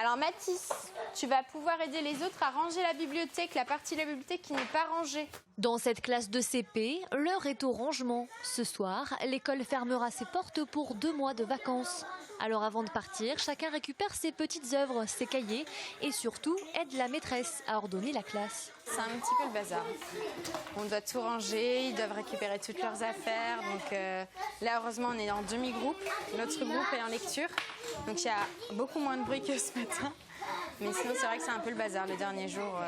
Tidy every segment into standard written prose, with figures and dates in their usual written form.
Alors Mathis, tu vas pouvoir aider les autres à ranger la bibliothèque, la partie de la bibliothèque qui n'est pas rangée. Dans cette classe de CP, l'heure est au rangement. Ce soir, l'école fermera ses portes pour 2 mois de vacances. Alors avant de partir, chacun récupère ses petites œuvres, ses cahiers et surtout aide la maîtresse à ordonner la classe. C'est un petit peu le bazar. On doit tout ranger, ils doivent récupérer toutes leurs affaires. Donc là, heureusement, on est en demi-groupe. Notre groupe est en lecture. Donc il y a beaucoup moins de bruit que ce matin. Mais sinon, c'est vrai que c'est un peu le bazar le dernier jour.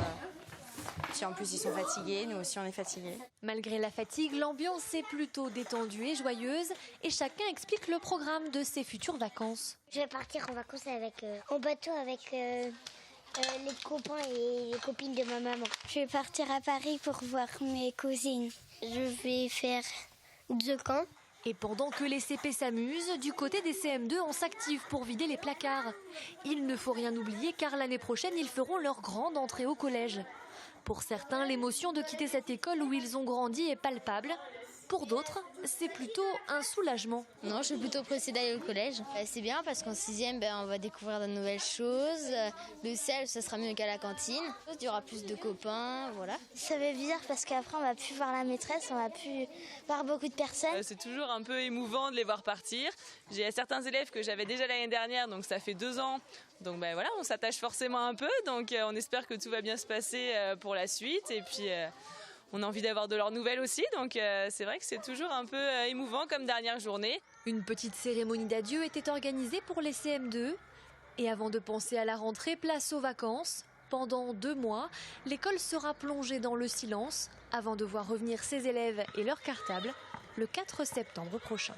Puis en plus, ils sont fatigués, nous aussi on est fatigués. Malgré la fatigue, l'ambiance est plutôt détendue et joyeuse et chacun explique le programme de ses futures vacances. Je vais partir en vacances en bateau avec les copains et les copines de ma maman. Je vais partir à Paris pour voir mes cousines. Je vais faire 2 camps. Et pendant que les CP s'amusent, du côté des CM2, on s'active pour vider les placards. Il ne faut rien oublier car l'année prochaine, ils feront leur grande entrée au collège. Pour certains, l'émotion de quitter cette école où ils ont grandi est palpable. Pour d'autres, c'est plutôt un soulagement. Non, je suis plutôt pressée d'aller au collège. C'est bien parce qu'en 6e, on va découvrir de nouvelles choses. Le sel, ça sera mieux qu'à la cantine. Il y aura plus de copains, voilà. Ça fait bizarre parce qu'après, on va plus voir la maîtresse, on va plus voir beaucoup de personnes. C'est toujours un peu émouvant de les voir partir. J'ai certains élèves que j'avais déjà l'année dernière, donc ça fait 2 ans. Donc voilà, on s'attache forcément un peu. Donc on espère que tout va bien se passer pour la suite. Et puis on a envie d'avoir de leurs nouvelles aussi. Donc c'est vrai que c'est toujours un peu émouvant comme dernière journée. Une petite cérémonie d'adieu était organisée pour les CM2. Et avant de penser à la rentrée, place aux vacances. Pendant 2 mois, l'école sera plongée dans le silence avant de voir revenir ses élèves et leurs cartables le 4 septembre prochain.